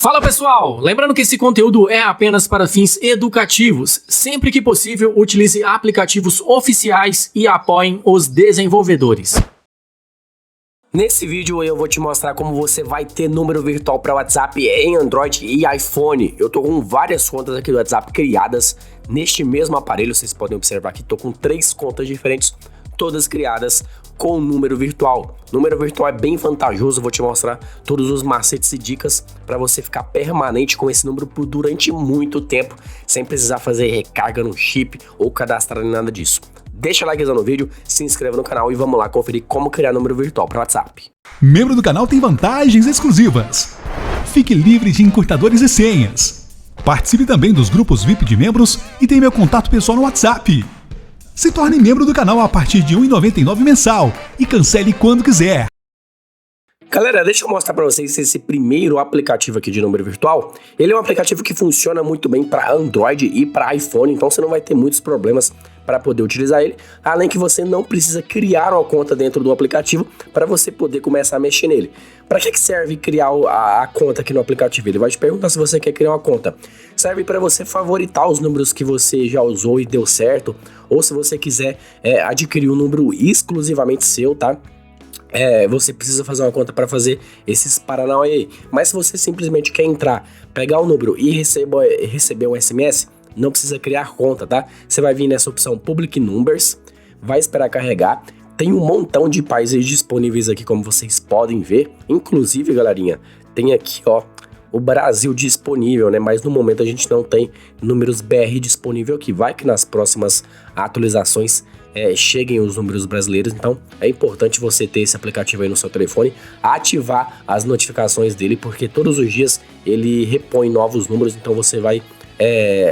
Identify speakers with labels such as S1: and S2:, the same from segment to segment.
S1: Fala pessoal, lembrando que esse conteúdo é apenas para fins educativos. Sempre que possível, utilize aplicativos oficiais e apoiem os desenvolvedores.
S2: Nesse vídeo eu vou te mostrar como você vai ter número virtual para WhatsApp em Android e iPhone. Eu tô com várias contas aqui do WhatsApp criadas neste mesmo aparelho, vocês podem observar que tô com 3 contas diferentes, todas criadas com número virtual. Número virtual é bem vantajoso, vou te mostrar todos os macetes e dicas para você ficar permanente com esse número por durante muito tempo, sem precisar fazer recarga no chip ou cadastrar em nada disso. Deixa o likezão no vídeo, se inscreva no canal e vamos lá conferir como criar número virtual para WhatsApp.
S3: Membro do canal tem vantagens exclusivas. Fique livre de encurtadores e senhas. Participe também dos grupos VIP de membros e tem meu contato pessoal no WhatsApp. Se torne membro do canal a partir de R$ 1,99 mensal e cancele quando quiser.
S2: Galera, deixa eu mostrar para vocês esse primeiro aplicativo aqui de número virtual. Ele é um aplicativo que funciona muito bem para Android e para iPhone, então você não vai ter muitos problemas para poder utilizar ele, além que você não precisa criar uma conta dentro do aplicativo para você poder começar a mexer nele. Para que serve criar a conta aqui no aplicativo? Ele vai te perguntar se você quer criar uma conta. Serve para você favoritar os números que você já usou e deu certo, ou se você quiser adquirir um número exclusivamente seu, tá? Você precisa fazer uma conta para fazer esses paranauê aí. Mas se você simplesmente quer entrar, pegar o número e receber um SMS, não precisa criar conta, tá? Você vai vir nessa opção Public Numbers, vai esperar carregar. Tem um montão de países disponíveis aqui, como vocês podem ver. Inclusive, galerinha, tem aqui, ó, o Brasil disponível, né? Mas no momento a gente não tem números BR disponível aqui. Vai que nas próximas atualizações cheguem os números brasileiros, então é importante você ter esse aplicativo aí no seu telefone, ativar as notificações dele, porque todos os dias ele repõe novos números, então você vai,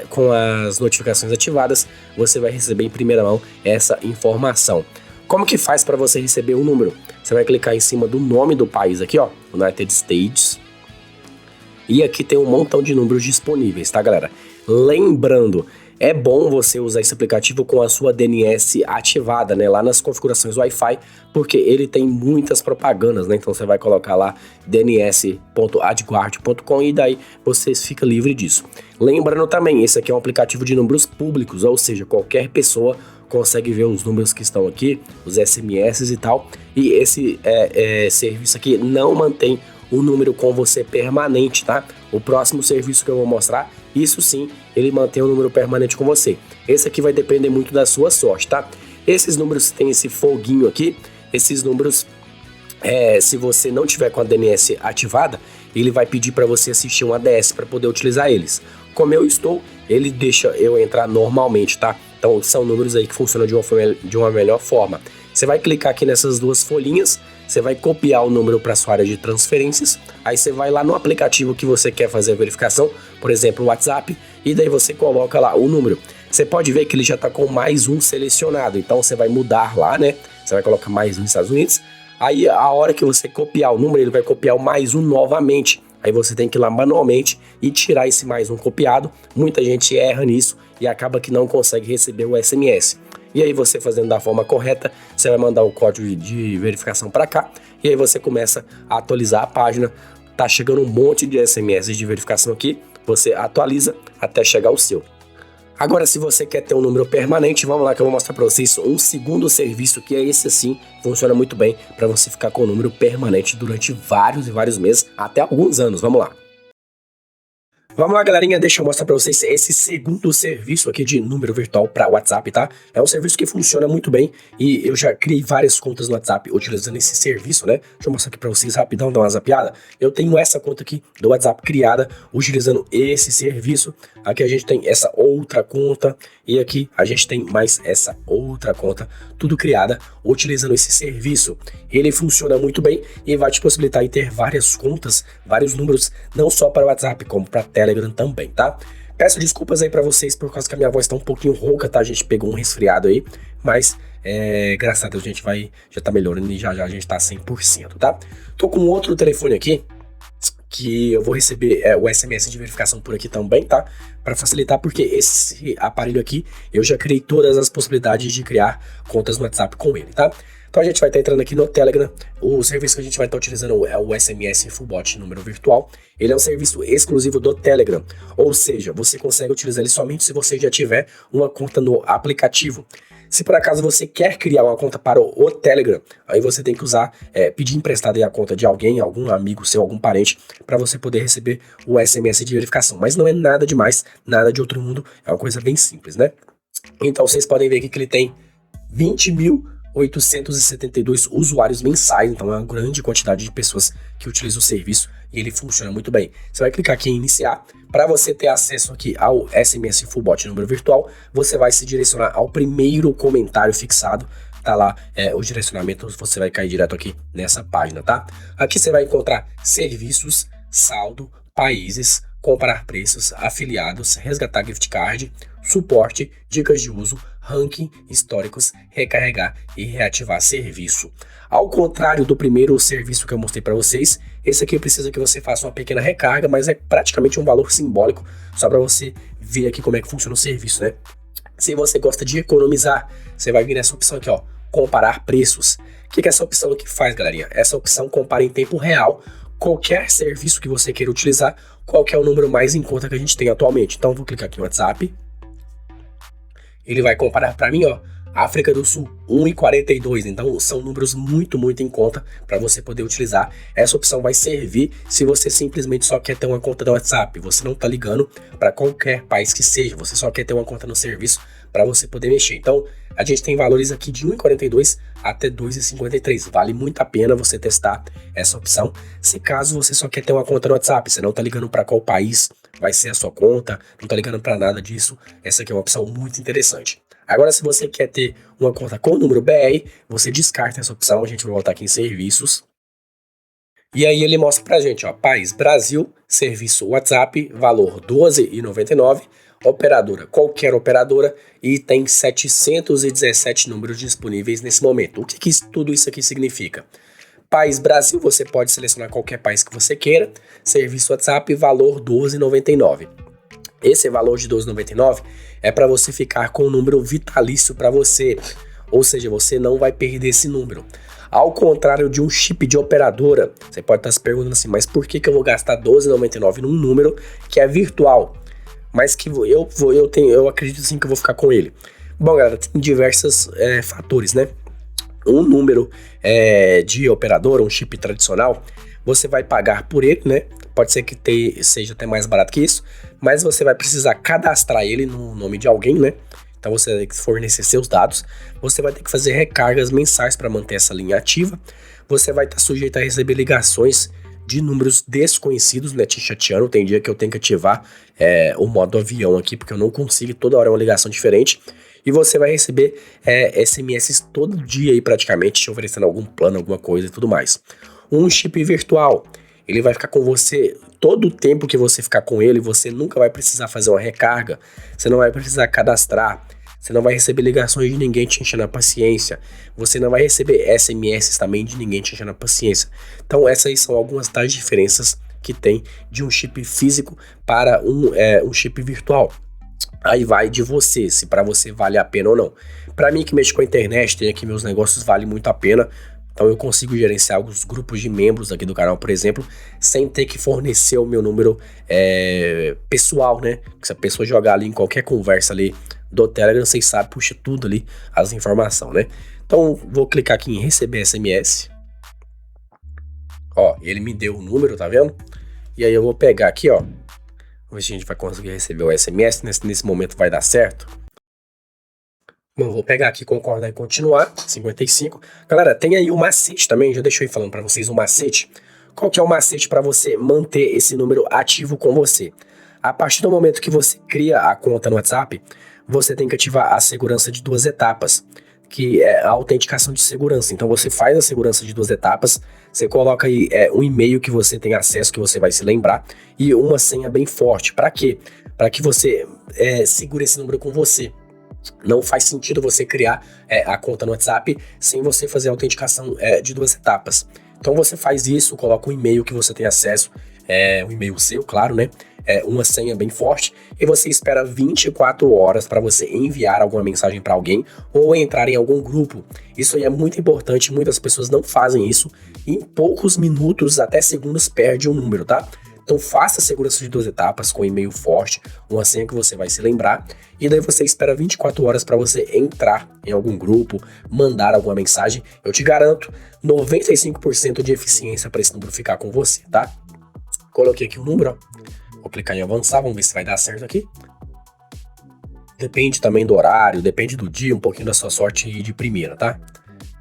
S2: com as notificações ativadas, você vai receber em primeira mão essa informação. Como que faz para você receber o número? Você vai clicar em cima do nome do país aqui, ó, United States, e aqui tem um montão de números disponíveis, tá, galera? Lembrando, é bom você usar esse aplicativo com a sua DNS ativada, né, lá nas configurações Wi-Fi, porque ele tem muitas propagandas, né, então você vai colocar lá dns.adguard.com e daí você fica livre disso. Lembrando também, esse aqui é um aplicativo de números públicos, ou seja, qualquer pessoa consegue ver os números que estão aqui, os SMS e tal, e esse serviço aqui não mantém o número com você permanente, tá? O próximo serviço que eu vou mostrar, isso sim, ele mantém o número permanente com você. Esse aqui vai depender muito da sua sorte, tá? Esses números tem esse foguinho aqui, esses números, se você não tiver com a DNS ativada, ele vai pedir para você assistir um ADS para poder utilizar eles. Como eu estou, ele deixa eu entrar normalmente, tá? Então são números aí que funcionam de uma melhor forma. Você vai clicar aqui nessas duas folhinhas, você vai copiar o número para sua área de transferências, aí você vai lá no aplicativo que você quer fazer a verificação, por exemplo, o WhatsApp, e daí você coloca lá o número. Você pode ver que ele já está com mais um selecionado, então você vai mudar lá, né? Você vai colocar mais um nos Estados Unidos, aí a hora que você copiar o número, ele vai copiar o mais um novamente. Aí você tem que ir lá manualmente e tirar esse mais um copiado. Muita gente erra nisso e acaba que não consegue receber o SMS. E aí você fazendo da forma correta, você vai mandar o código de verificação para cá. E aí você começa a atualizar a página. Tá chegando um monte de SMS de verificação aqui. Você atualiza até chegar o seu. Agora, se você quer ter um número permanente, vamos lá que eu vou mostrar para vocês um segundo serviço que é esse sim, funciona muito bem para você ficar com o número permanente durante vários e vários meses, até alguns anos. Vamos lá. Vamos lá, galerinha, deixa eu mostrar para vocês esse segundo serviço aqui de número virtual para WhatsApp, tá? É um serviço que funciona muito bem e eu já criei várias contas no WhatsApp utilizando esse serviço, né? Deixa eu mostrar aqui para vocês rapidão, dar uma zapiada. Eu tenho essa conta aqui do WhatsApp criada utilizando esse serviço. Aqui a gente tem essa outra conta e aqui a gente tem mais essa outra conta, tudo criada utilizando esse serviço. Ele funciona muito bem e vai te possibilitar em ter várias contas, vários números, não só para o WhatsApp, como para Telegram também, tá? Peço desculpas aí pra vocês por causa que a minha voz tá um pouquinho rouca, tá? A gente pegou um resfriado aí, mas graças a Deus a gente já tá melhorando e já a gente tá 100%, tá? Tô com outro telefone aqui, que eu vou receber o SMS de verificação por aqui também, tá? Para facilitar, porque esse aparelho aqui, eu já criei todas as possibilidades de criar contas no WhatsApp com ele, tá? Então a gente vai estar entrando aqui no Telegram. O serviço que a gente vai estar utilizando é o SMS Infobot número virtual. Ele é um serviço exclusivo do Telegram, ou seja, você consegue utilizar ele somente se você já tiver uma conta no aplicativo. Se por acaso você quer criar uma conta para o Telegram, aí você tem que usar, pedir emprestado aí a conta de alguém, algum amigo seu, algum parente, para você poder receber o SMS de verificação. Mas não é nada demais, nada de outro mundo, é uma coisa bem simples, né? Então vocês podem ver aqui que ele tem 20.872 usuários mensais, então é uma grande quantidade de pessoas que utilizam o serviço e ele funciona muito bem. Você vai clicar aqui em iniciar. Para você ter acesso aqui ao SMS Infobot número virtual, você vai se direcionar ao primeiro comentário fixado. Tá lá o direcionamento, você vai cair direto aqui nessa página, tá? Aqui você vai encontrar serviços, saldo, países, comparar preços, afiliados, resgatar gift card, suporte, dicas de uso, ranking, históricos, recarregar e reativar serviço. Ao contrário do primeiro serviço que eu mostrei para vocês, esse aqui precisa que você faça uma pequena recarga, mas é praticamente um valor simbólico, só para você ver aqui como é que funciona o serviço, né? Se você gosta de economizar, você vai vir nessa opção aqui, ó, comparar preços. O que essa opção aqui faz, galerinha? Essa opção compara em tempo real qualquer serviço que você queira utilizar, qual que é o número mais em conta que a gente tem atualmente. Então, eu vou clicar aqui no WhatsApp. Ele vai comparar para mim, ó, África do Sul, 1,42. Então, são números muito em conta para você poder utilizar. Essa opção vai servir se você simplesmente só quer ter uma conta do WhatsApp. Você não tá ligando para qualquer país que seja. Você só quer ter uma conta no serviço para você poder mexer. Então, a gente tem valores aqui de 1,42 até 2,53. Vale muito a pena você testar essa opção. Se caso você só quer ter uma conta no WhatsApp, você não tá ligando para qual país vai ser a sua conta, não tá ligando para nada disso, essa aqui é uma opção muito interessante. Agora, se você quer ter uma conta com o número BR, você descarta essa opção. A gente vai voltar aqui em serviços. E aí ele mostra pra gente, ó, país Brasil, serviço WhatsApp, valor R$12,99, operadora, qualquer operadora, e tem 717 números disponíveis nesse momento. O que tudo isso aqui significa? País Brasil, você pode selecionar qualquer país que você queira, serviço WhatsApp, valor R$12,99. Esse valor de R$12,99 é para você ficar com o número vitalício para você, ou seja, você não vai perder esse número. Ao contrário de um chip de operadora, você pode estar se perguntando assim, mas por que eu vou gastar R$12,99 num número que é virtual, mas que eu acredito sim que eu vou ficar com ele? Bom, galera, tem diversos fatores, né? Um número de operadora, um chip tradicional, você vai pagar por ele, né? Pode ser que seja até mais barato que isso, mas você vai precisar cadastrar ele no nome de alguém, né? Então você vai ter que fornecer seus dados, você vai ter que fazer recargas mensais para manter essa linha ativa, você vai estar sujeito a receber ligações de números desconhecidos, né, te chateando. Tem dia que eu tenho que ativar o modo avião aqui, porque eu não consigo, toda hora é uma ligação diferente, e você vai receber SMS todo dia aí praticamente, te oferecendo algum plano, alguma coisa e tudo mais. Um chip virtual, ele vai ficar com você todo o tempo que você ficar com ele, você nunca vai precisar fazer uma recarga, você não vai precisar cadastrar, você não vai receber ligações de ninguém te enchendo a paciência, você não vai receber SMS também de ninguém te enchendo a paciência. Então essas aí são algumas das diferenças que tem de um chip físico para um chip virtual. Aí vai de você, se para você vale a pena ou não. Para mim que mexo com a internet, tem aqui meus negócios, vale muito a pena. Então eu consigo gerenciar alguns grupos de membros aqui do canal, por exemplo, sem ter que fornecer o meu número pessoal, né? Se a pessoa jogar ali em qualquer conversa ali do Telegram, vocês sabem, puxa tudo ali, as informações, né? Então vou clicar aqui em receber SMS. Ó, ele me deu o número, tá vendo? E aí eu vou pegar aqui, ó. Vamos ver se a gente vai conseguir receber o SMS, nesse momento vai dar certo. Bom, vou pegar aqui, concordar e continuar, 55. Galera, tem aí o macete também, já deixei falando para vocês o macete. Qual que é o macete para você manter esse número ativo com você? A partir do momento que você cria a conta no WhatsApp, você tem que ativar a segurança de 2 etapas, que é a autenticação de segurança. Então você faz a segurança de 2 etapas, você coloca aí um e-mail que você tem acesso, que você vai se lembrar, e uma senha bem forte. Para quê? Para que você segure esse número com você. Não faz sentido você criar a conta no WhatsApp sem você fazer a autenticação de 2 etapas. Então você faz isso, coloca um e-mail que você tem acesso, um e-mail seu, claro, né? uma senha bem forte e você espera 24 horas para você enviar alguma mensagem para alguém ou entrar em algum grupo. Isso aí é muito importante, muitas pessoas não fazem isso e em poucos minutos, até segundos, perde o número, tá? Então faça a segurança de 2 etapas com e-mail forte, uma senha que você vai se lembrar, e daí você espera 24 horas para você entrar em algum grupo, mandar alguma mensagem. Eu te garanto 95% de eficiência para esse número ficar com você, tá? Coloquei aqui o número, ó. Vou clicar em avançar, vamos ver se vai dar certo aqui. Depende também do horário, depende do dia, um pouquinho da sua sorte de primeira, tá?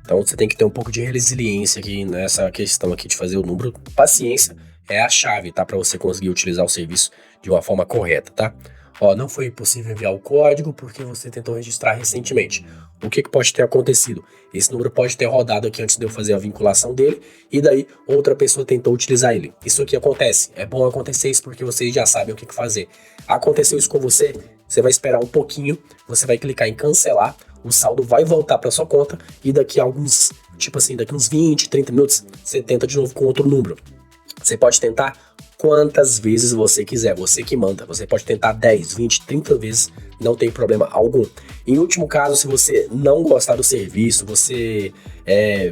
S2: Então você tem que ter um pouco de resiliência aqui nessa questão aqui de fazer o número. Paciência é a chave, tá? Para você conseguir utilizar o serviço de uma forma correta, tá? Ó, não foi possível enviar o código porque você tentou registrar recentemente. O que pode ter acontecido? Esse número pode ter rodado aqui antes de eu fazer a vinculação dele e daí outra pessoa tentou utilizar ele. Isso aqui acontece. É bom acontecer isso porque vocês já sabem o que fazer. Aconteceu isso com você? Você vai esperar um pouquinho, você vai clicar em cancelar, o saldo vai voltar para sua conta e daqui a alguns, daqui uns 20, 30 minutos, você tenta de novo com outro número. Você pode tentar quantas vezes você quiser, você que manda. Você pode tentar 10, 20, 30 vezes, não tem problema algum. Em último caso, se você não gostar do serviço, você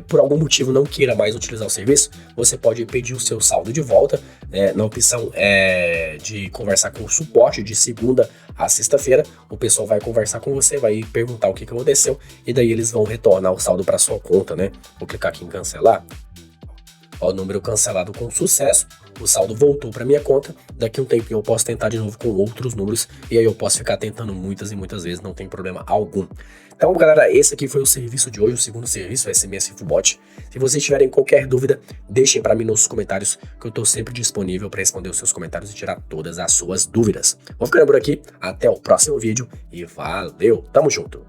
S2: por algum motivo não queira mais utilizar o serviço, você pode pedir o seu saldo de volta na opção de conversar com o suporte de segunda a sexta-feira. O pessoal vai conversar com você, vai perguntar o que aconteceu e daí eles vão retornar o saldo para sua conta, né? Vou clicar aqui em cancelar. Ó, número cancelado com sucesso, o saldo voltou para minha conta, daqui a um tempinho eu posso tentar de novo com outros números, e aí eu posso ficar tentando muitas e muitas vezes, não tem problema algum. Então galera, esse aqui foi o serviço de hoje, o segundo serviço, o SMS Infobot. Se vocês tiverem qualquer dúvida, deixem para mim nos comentários, que eu estou sempre disponível para responder os seus comentários e tirar todas as suas dúvidas. Vou ficando por aqui, até o próximo vídeo, e valeu, tamo junto!